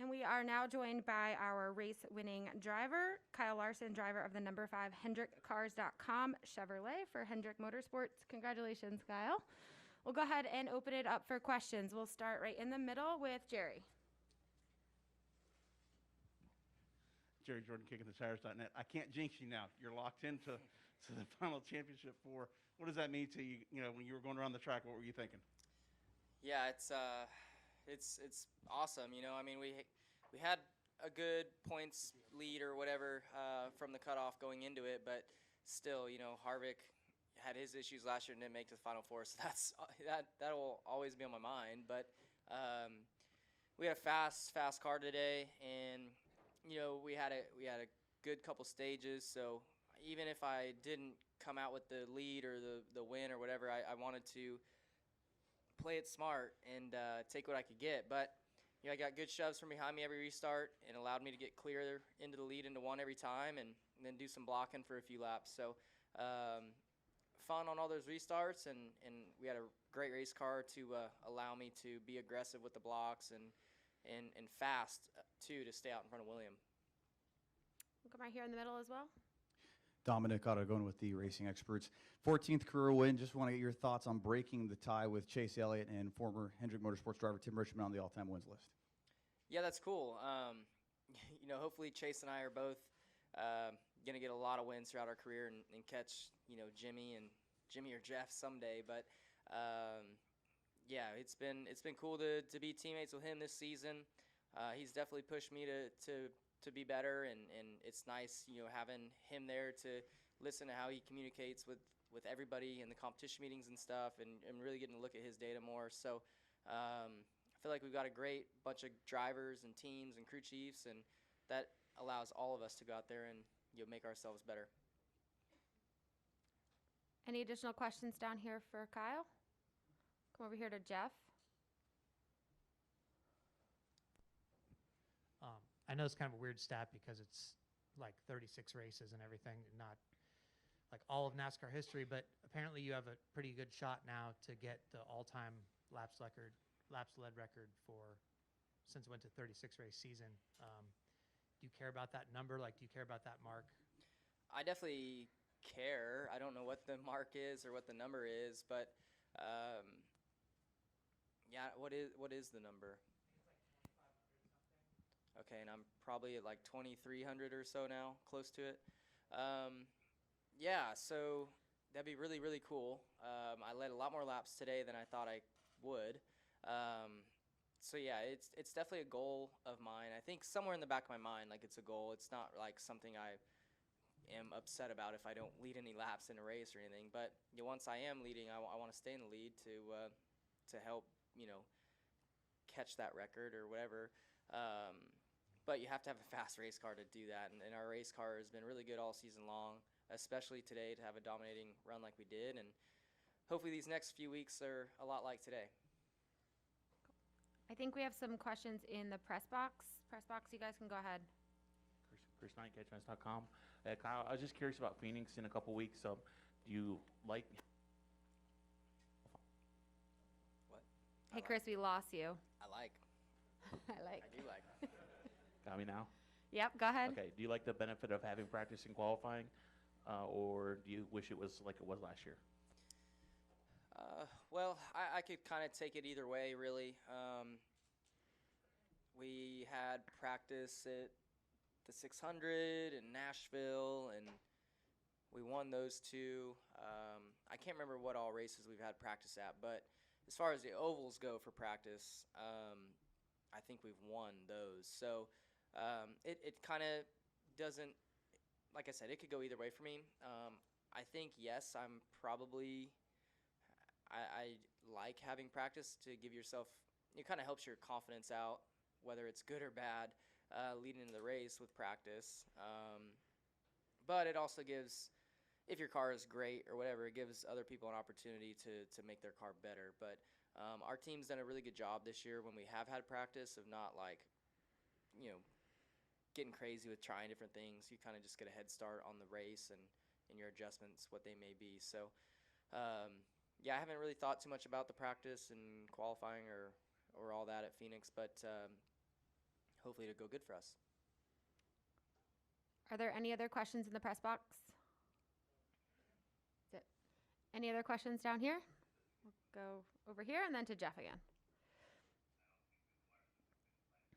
And we are now joined by our race-winning driver, Kyle Larson, driver of the number 5 HendrickCars.com Chevrolet for Hendrick Motorsports. Congratulations, Kyle. We'll go ahead and open it up for questions. We'll start right in the middle with Jerry. Jerry Jordan, kickingthetires.net. I can't jinx you now. You're locked into the final championship four. What does that mean to you? You know, when you were going around the track, what were you thinking? Yeah, it's awesome. You know, I mean, we had a good points lead or whatever from the cutoff going into it, but still, you know, Harvick had his issues last year and didn't make it to the Final Four, so that will always be on my mind. But we had a fast car today, and you know, we had a good couple stages. So even if I didn't come out with the lead or the win or whatever, I wanted to play it smart and take what I could get. But you know, I got good shoves from behind me every restart and allowed me to get clear into the lead into one every time, and then do some blocking for a few laps. So fun on all those restarts, and we had a great race car to allow me to be aggressive with the blocks and fast too, to stay out in front of William. We'll come right here in the middle as well. Dominic Otto going with the Racing Experts. 14th career win. Just want to get your thoughts on breaking the tie with Chase Elliott and former Hendrick Motorsports driver Tim Richmond on the all-time wins list. Yeah, that's cool. You know, hopefully Chase and I are both going to get a lot of wins throughout our career and catch, you know, Jimmy or Jeff someday. But yeah, it's been cool to be teammates with him this season. He's definitely pushed me to be better, and it's nice, you know, having him there to listen to how he communicates with everybody in the competition meetings and stuff, and really getting to look at his data more. So I feel like we've got a great bunch of drivers and teams and crew chiefs, and that allows all of us to go out there and, you know, make ourselves better. Any additional questions down here for Kyle? Come over here to Jeff. I know it's kind of a weird stat because it's like 36 races and everything, not like all of NASCAR history, but apparently you have a pretty good shot now to get the all-time laps led record for, since it went to 36 race season. Do you care about that number? Like, do you care about that mark? I definitely care. I don't know what the mark is or what the number is, but yeah, what is the number? Okay, and I'm probably at like 2,300 or so now, close to it. Yeah, so that'd be really, really cool. I led a lot more laps today than I thought I would. So yeah, it's definitely a goal of mine. I think somewhere in the back of my mind, like, it's a goal. It's not like something I am upset about if I don't lead any laps in a race or anything. But you know, once I am leading, I want to stay in the lead to help, you know, catch that record or whatever. But you have to have a fast race car to do that, and our race car has been really good all season long, especially today to have a dominating run like we did, and hopefully these next few weeks are a lot like today. I think we have some questions in the press box. Press box, you guys can go ahead. Chris Knight, catchmans.com. Kyle, I was just curious about Phoenix in a couple weeks. Do you like? What? Hey, Chris, we lost you. I like. I do like. Got me now? Yep, go ahead. Okay. Do you like the benefit of having practice and qualifying, or do you wish it was like it was last year? Well, I could kind of take it either way, really. We had practice at the 600 in Nashville, and we won those two. I can't remember what all races we've had practice at, but as far as the ovals go for practice, I think we've won those. So it kind of doesn't, like I said, it could go either way for me. I think, yes, I'm probably, I like having practice to give yourself, it kind of helps your confidence out, whether it's good or bad, leading into the race with practice. But it also gives, if your car is great or whatever, it gives other people an opportunity to make their car better. But our team's done a really good job this year when we have had practice of not, like, you know, getting crazy with trying different things. You kind of just get a head start on the race and your adjustments, what they may be. So, yeah, I haven't really thought too much about the practice and qualifying or all that at Phoenix, but hopefully it'll go good for us. Are there any other questions in the press box? That's it. Any other questions down here? We'll go over here and then to Jeff again.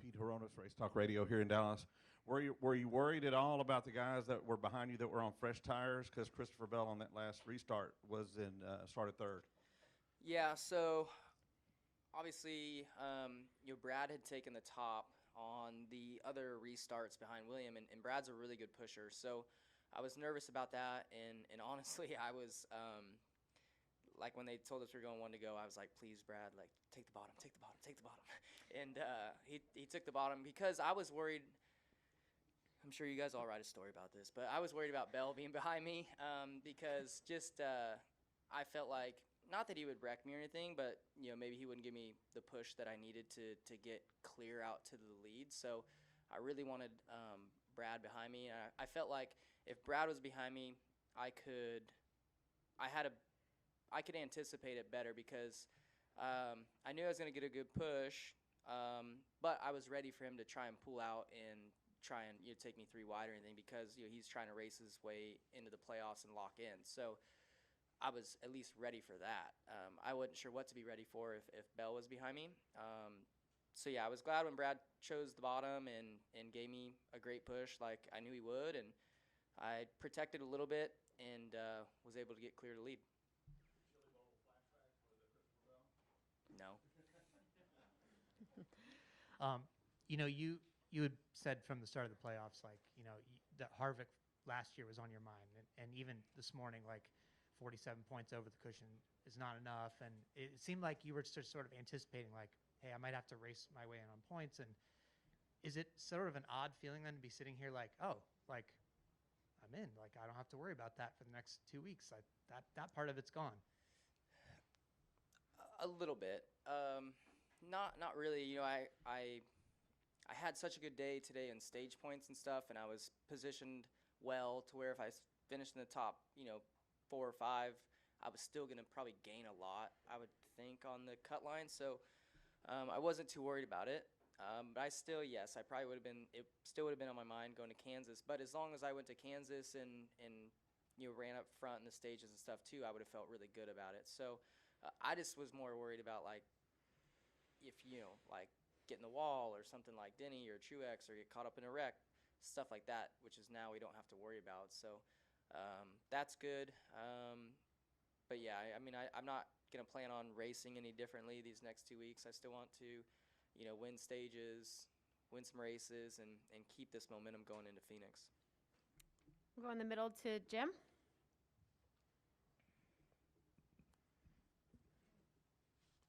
Pete Horonis, Race Talk Radio here in Dallas. Were you worried at all about the guys that were behind you that were on fresh tires? Because Christopher Bell on that last restart was started third. Yeah, so obviously, Brad had taken the top on the other restarts behind William, and Brad's a really good pusher. So I was nervous about that, and honestly, I was like when they told us we were going 1 to go, I was like, please, Brad, like take the bottom, take the bottom, take the bottom. And he took the bottom because I was worried. I'm sure you guys all write a story about this, but I was worried about Bell being behind me because just I felt like, not that he would wreck me or anything, but maybe he wouldn't give me the push that I needed to get clear out to the lead. So I really wanted Brad behind me. And I felt like if Brad was behind me, I could anticipate it better because I knew I was going to get a good push, but I was ready for him to try and pull out and try and take me 3 wide or anything because he's trying to race his way into the playoffs and lock in. So I was at least ready for that. I wasn't sure what to be ready for if Bell was behind me. So yeah, I was glad when Brad chose the bottom and gave me a great push like I knew he would, and I protected a little bit and was able to get clear to lead. No. You had said from the start of the playoffs, like, that Harvick last year was on your mind, and even this morning, like 47 points over the cushion is not enough, and it seemed like you were just sort of anticipating, like, hey, I might have to race my way in on points. And is it sort of an odd feeling then to be sitting here like, oh, like I'm in, like I don't have to worry about that for the next 2 weeks? That part of it's gone. A little bit. Not really. I had such a good day today in stage points and stuff, and I was positioned well to where if I finished in the top, 4 or 5, I was still going to probably gain a lot, I would think, on the cut line. So I wasn't too worried about it. But I still, yes, I probably would have been, it still would have been on my mind going to Kansas. But as long as I went to Kansas and ran up front in the stages and stuff too, I would have felt really good about it. So I just was more worried about, like, if, like getting the wall or something like Denny or Truex or get caught up in a wreck, stuff like that, which is now we don't have to worry about. So that's good. But yeah, I'm not going to plan on racing any differently these next 2 weeks. I still want to, win stages, win some races, and keep this momentum going into Phoenix. We'll go in the middle to Jim.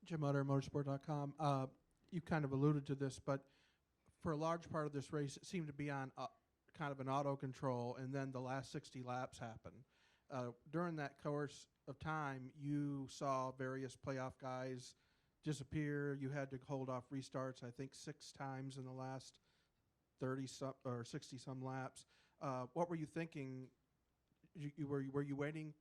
Jim Utter, motorsport.com. You kind of alluded to this, but for a large part of this race, it seemed to be on kind of an auto control, and then the last 60 laps happened. During that course of time, you saw various playoff guys disappear. You had to hold off restarts, I think, 6 times in the last 30-some or 60-some laps. What were you thinking? Were you waiting?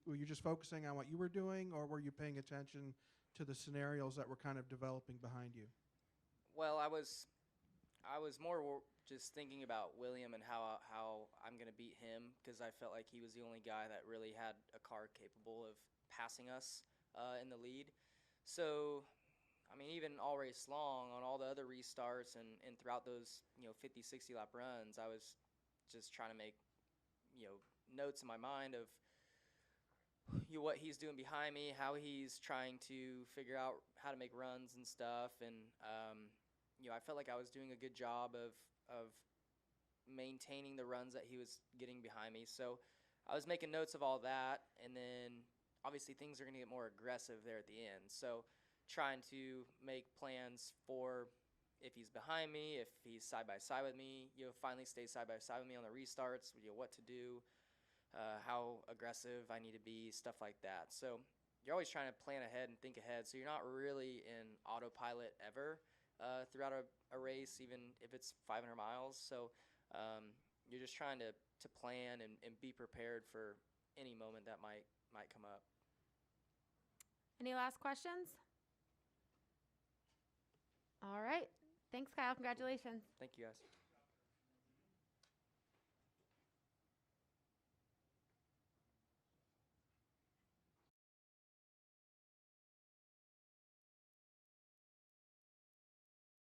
Were you just focusing on what you were doing, or were you paying attention to the scenarios that were kind of developing behind you? Well, I was more just thinking about William and how I'm going to beat him, because I felt like he was the only guy that really had a car capable of passing us in the lead. So, even all race long, on all the other restarts and throughout those 50, 60 lap runs, I was just trying to make notes in my mind of what he's doing behind me, how he's trying to figure out how to make runs and stuff, and I felt like I was doing a good job of maintaining the runs that he was getting behind me. So I was making notes of all that, and then obviously things are going to get more aggressive there at the end. So trying to make plans for if he's behind me, if he's side by side with me, finally stay side by side with me on the restarts, what to do, how aggressive I need to be, stuff like that. So you're always trying to plan ahead and think ahead. So you're not really in autopilot ever throughout a race, even if it's 500 miles. So you're just trying to plan and be prepared for any moment that might come up. Any last questions? All right. Thanks, Kyle. Congratulations. Thank you, guys.